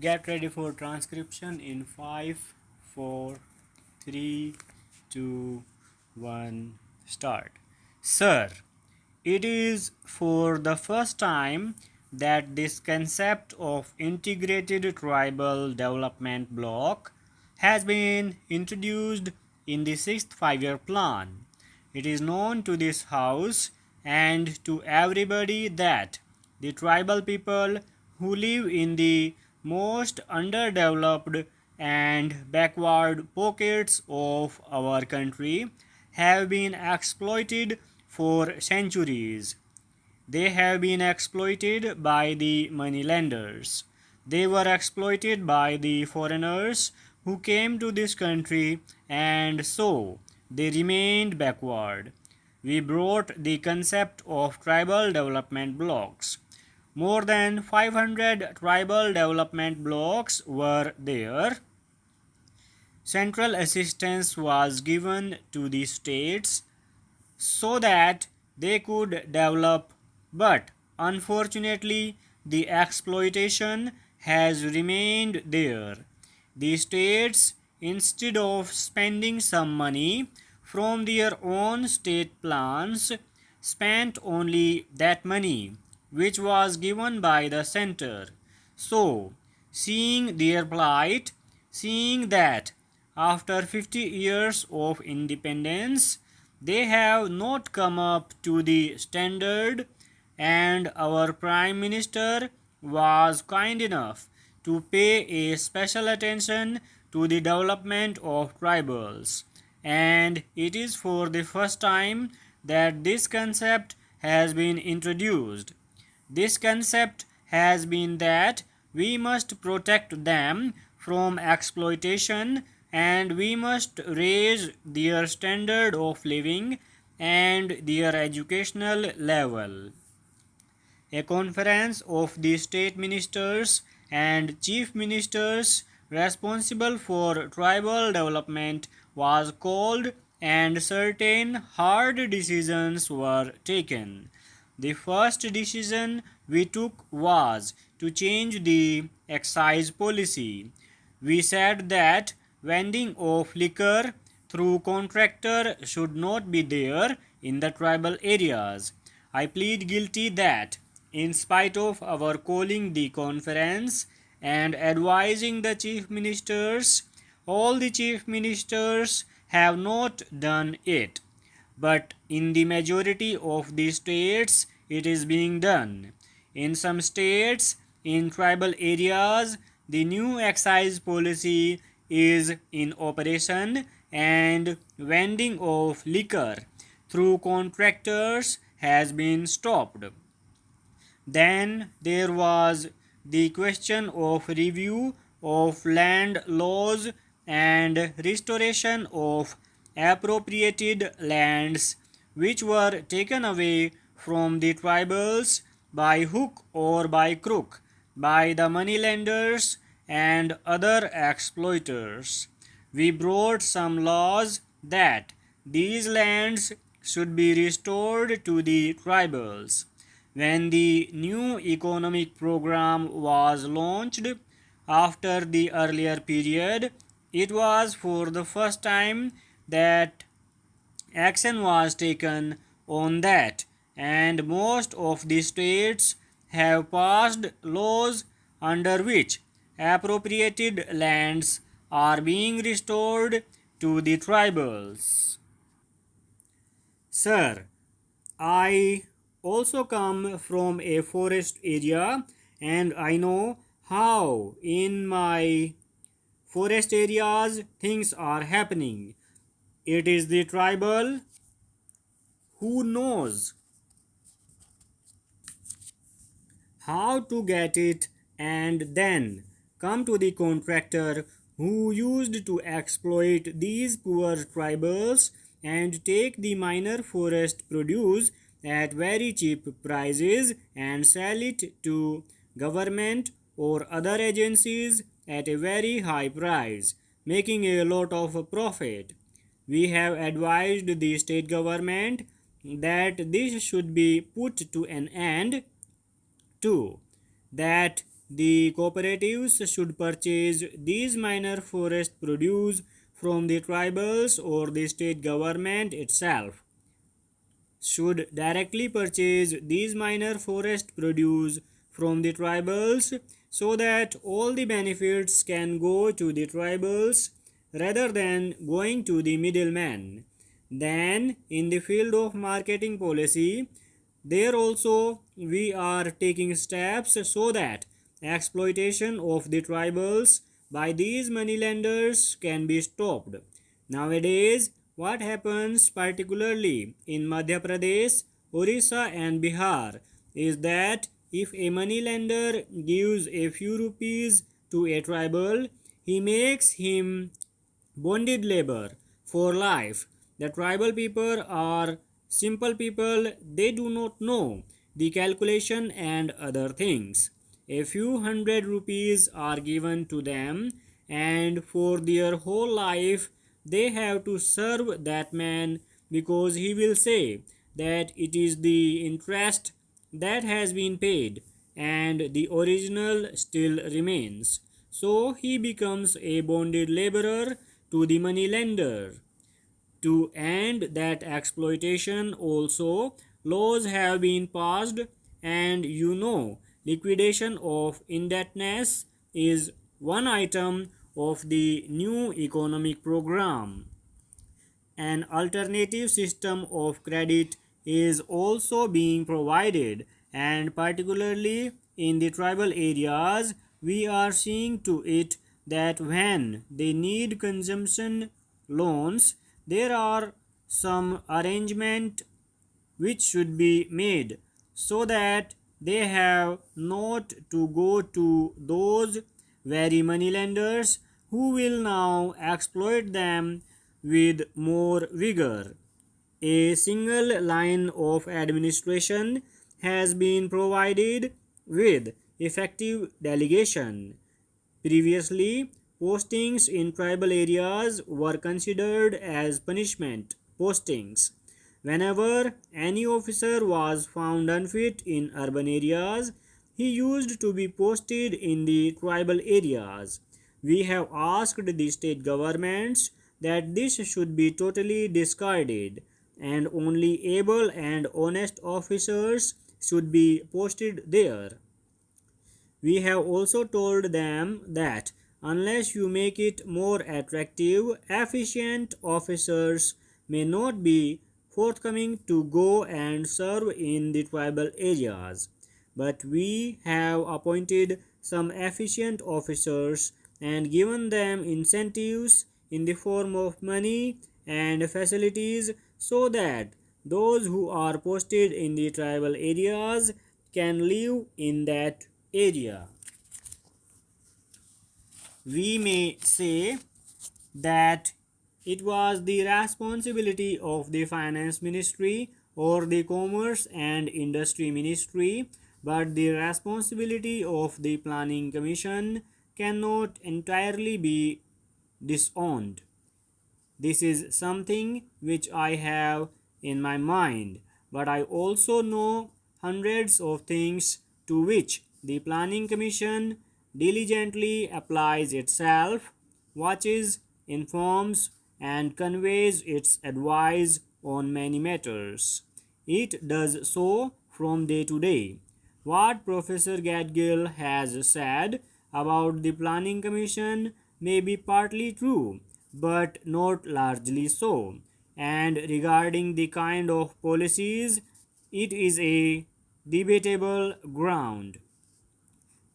Get ready for transcription in 5, 4, 3, 2, 1, start. Sir, it is for the first time that this concept of integrated tribal development block has been introduced in the sixth five-year plan. It is known to this House and to everybody that the tribal people who live in the most underdeveloped and backward pockets of our country have been exploited for centuries. They have been exploited by the moneylenders. They were exploited by the foreigners who came to this country, and so they remained backward. We brought the concept of tribal development blocks. More than 500 tribal development blocks were there. Central assistance was given to the states so that they could develop, but unfortunately, the exploitation has remained there. The states, instead of spending some money from their own state plans, spent only that money which was given by the center. So, seeing their plight, seeing that after 50 years of independence, they have not come up to the standard, and our Prime Minister was kind enough to pay a special attention to the development of tribals. And it is for the first time that this concept has been introduced. This concept has been that we must protect them from exploitation and we must raise their standard of living and their educational level. A conference of the state ministers and chief ministers responsible for tribal development was called and certain hard decisions were taken. The first decision we took was to change the excise policy. We said that vending of liquor through contractor should not be there in the tribal areas. I plead guilty that in spite of our calling the conference and advising the chief ministers, all the chief ministers have not done it. But in the majority of the states, it is being done. In some states, in tribal areas, the new excise policy is in operation and vending of liquor through contractors has been stopped. Then there was the question of review of land laws and restoration of appropriated lands which were taken away from the tribals by hook or by crook by the moneylenders and other exploiters. We brought some laws that these lands should be restored to the tribals. When the new economic program was launched after the earlier period, it was for the first time that action was taken on that, and most of the states have passed laws under which appropriated lands are being restored to the tribals. Sir, I also come from a forest area and I know how in my forest areas things are happening. It is the tribal who knows how to get it and then come to the contractor who used to exploit these poor tribals and take the minor forest produce at very cheap prices and sell it to government or other agencies at a very high price, making a lot of profit. We have advised the state government that this should be put to an end. 2. That the cooperatives should purchase these minor forest produce from the tribals, or the state government itself should directly purchase these minor forest produce from the tribals, so that all the benefits can go to the tribals rather than going to the middleman. Then, in the field of marketing policy, there also we are taking steps so that exploitation of the tribals by these moneylenders can be stopped. Nowadays, what happens particularly in Madhya Pradesh, Orissa and Bihar is that if a moneylender gives a few rupees to a tribal, he makes him bonded labor for life. The tribal people are simple people, they do not know the calculation and other things. A few hundred rupees are given to them, and for their whole life they have to serve that man, because he will say that it is the interest that has been paid and the original still remains. So he becomes a bonded laborer to the money lender. To end that exploitation also, laws have been passed, and liquidation of indebtedness is one item of the new economic program. An alternative system of credit is also being provided, and particularly in the tribal areas, we are seeing to it that when they need consumption loans, there are some arrangement which should be made so that they have not to go to those very moneylenders who will now exploit them with more vigor. A single line of administration has been provided with effective delegation. Previously, postings in tribal areas were considered as punishment postings. Whenever any officer was found unfit in urban areas, he used to be posted in the tribal areas. We have asked the state governments that this should be totally discarded, and only able and honest officers should be posted there. We have also told them that unless you make it more attractive, efficient officers may not be forthcoming to go and serve in the tribal areas. But we have appointed some efficient officers and given them incentives in the form of money and facilities, so that those who are posted in the tribal areas can live in that area. We may say that it was the responsibility of the finance ministry or the commerce and industry ministry, but the responsibility of the planning commission cannot entirely be disowned. This is something which I have in my mind, but I also know hundreds of things to which the Planning Commission diligently applies itself, watches, informs, and conveys its advice on many matters. It does so from day to day. What Professor Gadgil has said about the Planning Commission may be partly true, but not largely so. And regarding the kind of policies, it is a debatable ground.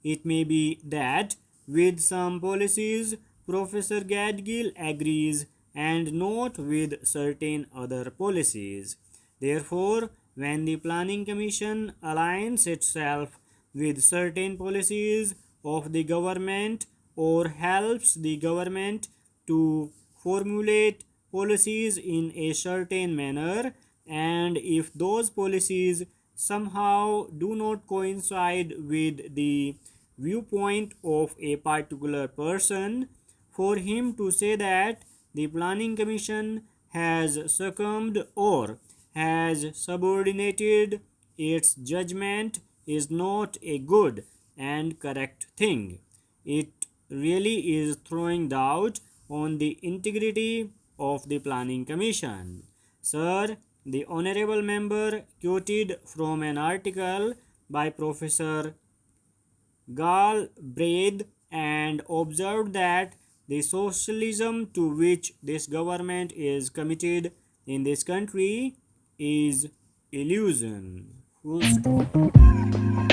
It may be that with some policies Professor Gadgil agrees and not with certain other policies. Therefore, when the Planning Commission aligns itself with certain policies of the government or helps the government to formulate policies in a certain manner, and if those policies somehow do not coincide with the viewpoint of a particular person, for him to say that the Planning Commission has succumbed or has subordinated its judgment is not a good and correct thing. It really is throwing doubt on the integrity of the Planning Commission. Sir, the honorable member quoted from an article by Professor Galbraith and observed that the socialism to which this government is committed in this country is illusion. Full stop.